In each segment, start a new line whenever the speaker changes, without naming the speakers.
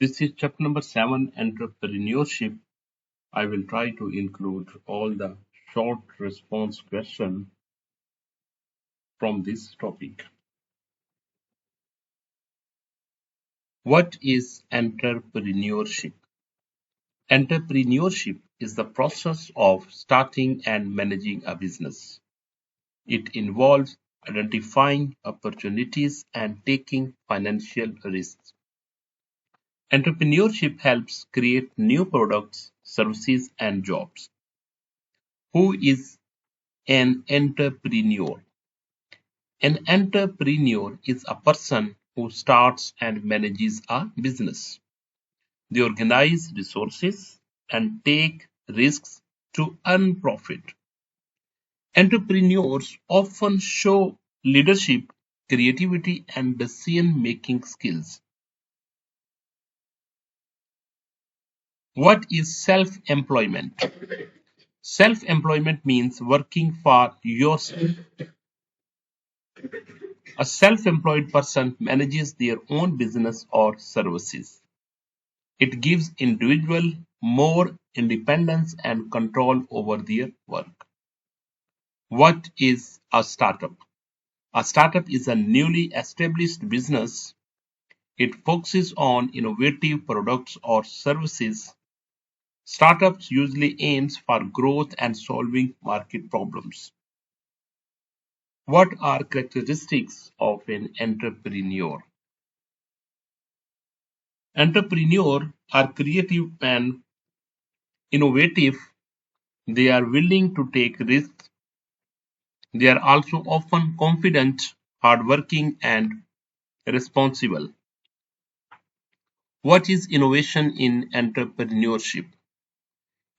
This is chapter number 7, Entrepreneurship. I will try to include all the short response questions from this topic. What is entrepreneurship? Entrepreneurship is the process of starting and managing a business. It involves identifying opportunities and taking financial risks. Entrepreneurship helps create new products, services, and jobs. Who is an entrepreneur? An entrepreneur is a person who starts and manages a business. They organize resources and take risks to earn profit. Entrepreneurs often show leadership, creativity, and decision-making skills. What is self-employment? Self-employment means working for yourself. A self-employed person manages their own business or services. It gives individuals more independence and control over their work. What is a startup? A startup is a newly established business. It focuses on innovative products or services. Startups usually aims for growth and solving market problems. What are characteristics of an entrepreneur? Entrepreneurs are creative and innovative. They are willing to take risks. They are also often confident, hardworking, and responsible. What is innovation in entrepreneurship?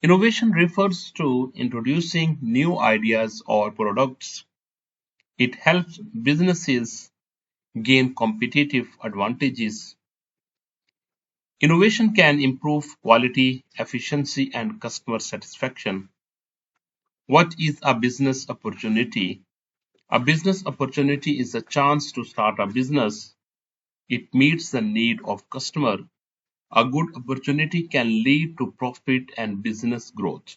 Innovation refers to introducing new ideas or products. It helps businesses gain competitive advantages. Innovation can improve quality, efficiency, and customer satisfaction. What is a business opportunity? A business opportunity is a chance to start a business. It meets the need of customer. A good opportunity can lead to profit and business growth.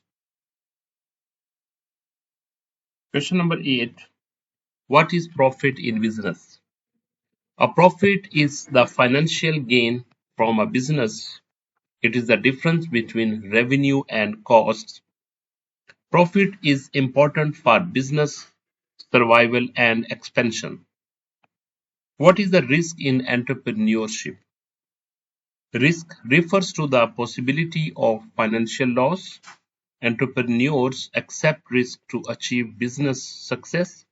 Question number 8. What is profit in business? A profit is the financial gain from a business. It is the difference between revenue and costs. Profit is important for business survival and expansion. What is the risk in entrepreneurship? Risk refers to the possibility of financial loss. Entrepreneurs accept risk to achieve business success.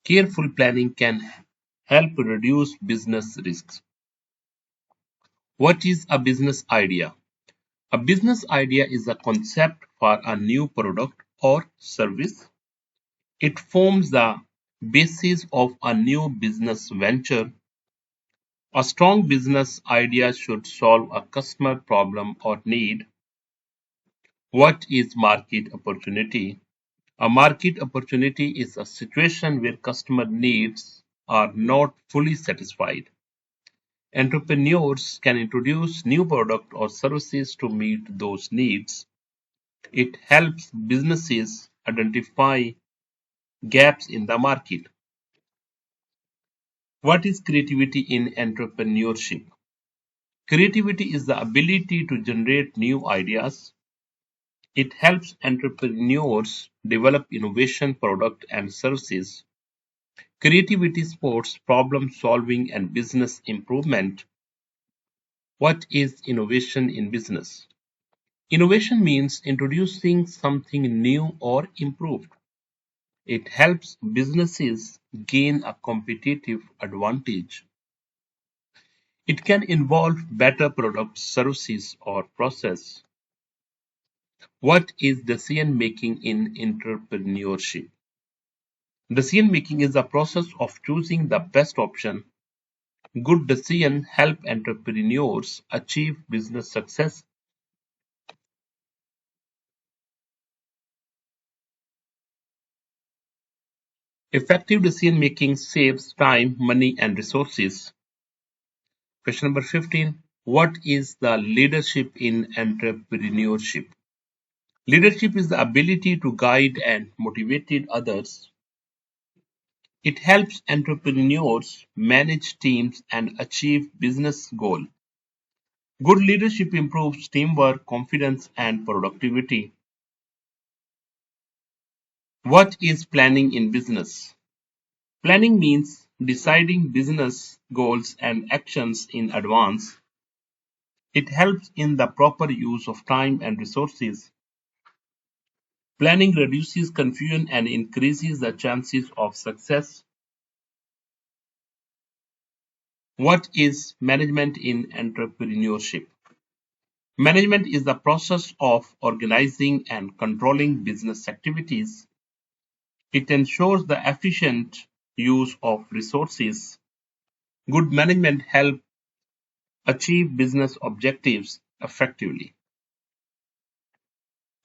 Careful planning can help reduce business risks. What is a business idea? A business idea is a concept for a new product or service. It forms the basis of a new business venture. A strong business idea should solve a customer problem or need. What is market opportunity? A market opportunity is a situation where customer needs are not fully satisfied. Entrepreneurs can introduce new products or services to meet those needs. It helps businesses identify gaps in the market. What is creativity in entrepreneurship? Creativity is the ability to generate new ideas. It helps entrepreneurs develop innovation products and services. Creativity supports problem solving and business improvement. What is innovation in business? Innovation means introducing something new or improved. It helps businesses gain a competitive advantage. It can involve better products, services, or process. What is decision making in entrepreneurship? Decision making is the process of choosing the best option. Good decisions help entrepreneurs achieve business success. Effective decision making saves time, money, and resources. Question number 15. What is the leadership in entrepreneurship? Leadership is the ability to guide and motivate others. It helps entrepreneurs manage teams and achieve business goals. Good leadership improves teamwork, confidence, and productivity. What is planning in business? Planning means deciding business goals and actions in advance. It helps in the proper use of time and resources. Planning reduces confusion and increases the chances of success. What is management in entrepreneurship? Management is the process of organizing and controlling business activities. It ensures the efficient use of resources. Good management helps achieve business objectives effectively.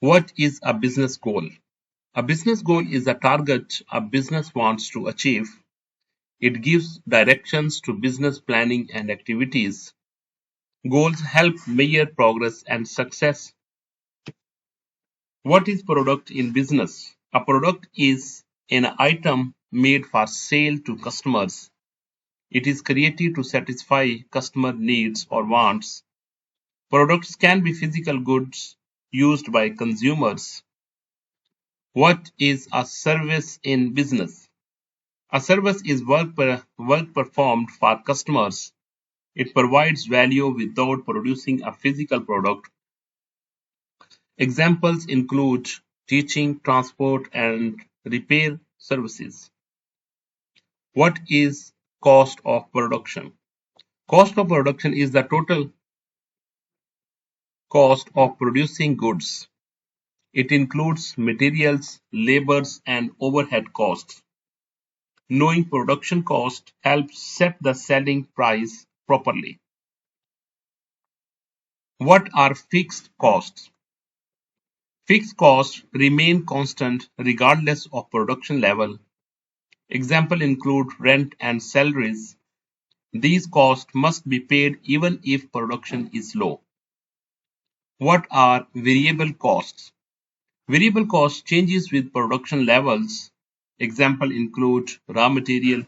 What is a business goal? A business goal is a target a business wants to achieve. It gives directions to business planning and activities. Goals help measure progress and success. What is product in business? A product is an item made for sale to customers. It is created to satisfy customer needs or wants. Products can be physical goods used by consumers. What is a service in business? A service is work performed for customers. It provides value without producing a physical product. Examples include teaching, transport, and repair services. What is cost of production? Cost of production is the total cost of producing goods. It includes materials, labors, and overhead costs. Knowing production cost helps set the selling price properly. What are fixed costs? Fixed costs remain constant regardless of production level. Examples include rent and salaries. These costs must be paid even if production is low. What are variable costs? Variable cost changes with production levels. Examples include raw material.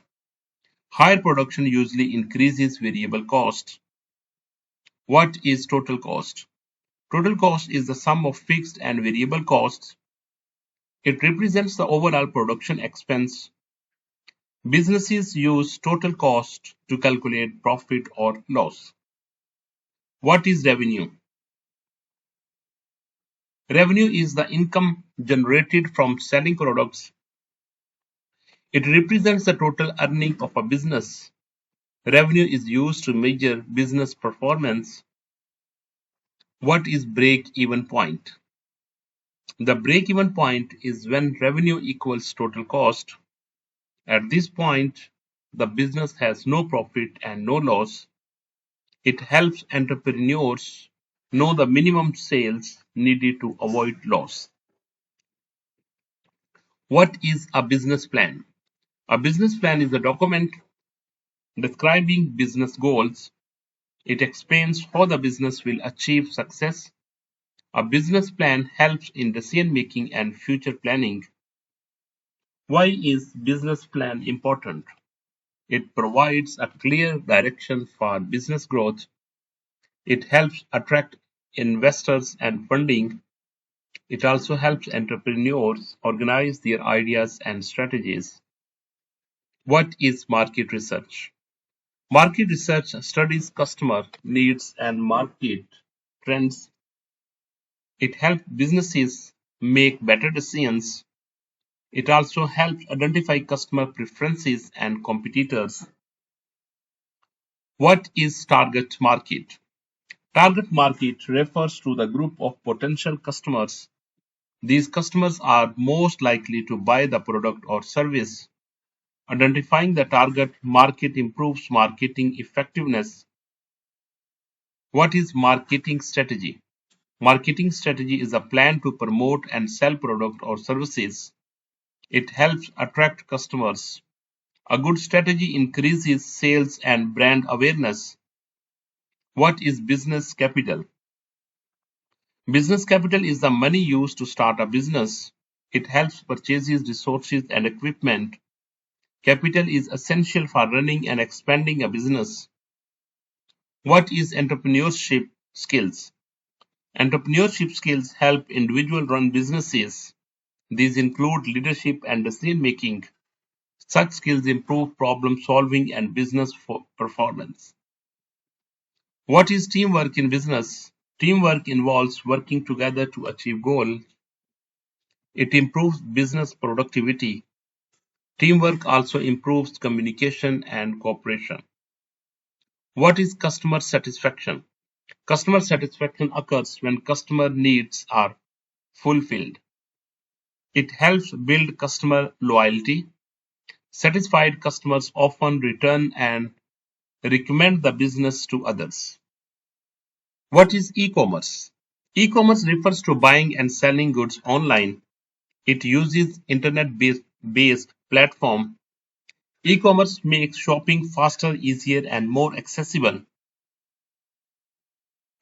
Higher production usually increases variable cost. What is total cost? Total cost is the sum of fixed and variable costs. It represents the overall production expense. Businesses use total cost to calculate profit or loss. What is revenue? Revenue is the income generated from selling products. It represents the total earning of a business. Revenue is used to measure business performance. What is break-even point? The break-even point is when revenue equals total cost. At this point, the business has no profit and no loss. It helps entrepreneurs know the minimum sales needed to avoid loss. What is a business plan? A business plan is a document describing business goals. It explains how the business will achieve success. A business plan helps in decision making and future planning. Why is business plan important? It provides a clear direction for business growth. It helps attract investors and funding. It also helps entrepreneurs organize their ideas and strategies. What is market research? Market research studies customer needs and market trends. It helps businesses make better decisions. It also helps identify customer preferences and competitors. What is target market? Target market refers to the group of potential customers. These customers are most likely to buy the product or service. Identifying the target market improves marketing effectiveness. What is marketing strategy? Marketing strategy is a plan to promote and sell product or services. It helps attract customers. A good strategy increases sales and brand awareness. What is business capital? Business capital is the money used to start a business. It helps purchases resources and equipment. Capital is essential for running and expanding a business. What is entrepreneurship skills? Entrepreneurship skills help individuals run businesses. These include leadership and decision making. Such skills improve problem solving and business performance. What is teamwork in business? Teamwork involves working together to achieve goals. It improves business productivity. Teamwork also improves communication and cooperation. What is customer satisfaction? Customer satisfaction occurs when customer needs are fulfilled. It helps build customer loyalty. Satisfied customers often return and recommend the business to others. What is e-commerce? E-commerce refers to buying and selling goods online. It uses internet-based platform. E-commerce makes shopping faster, easier, and more accessible.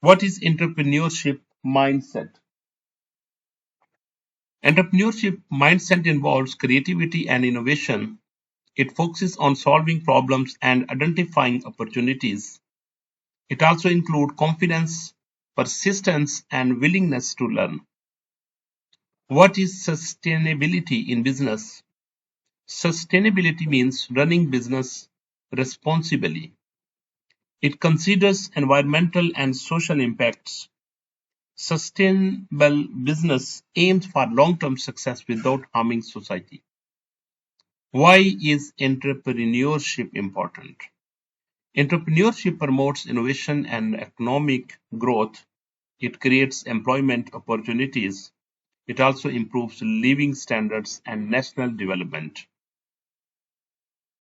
What is entrepreneurship mindset? Entrepreneurship mindset involves creativity and innovation. It focuses on solving problems and identifying opportunities. It also includes confidence, persistence, and willingness to learn. What is sustainability in business? Sustainability means running business responsibly. It considers environmental and social impacts. Sustainable business aims for long-term success without harming society. Why is entrepreneurship important? Entrepreneurship promotes innovation and economic growth. It creates employment opportunities. It also improves living standards and national development.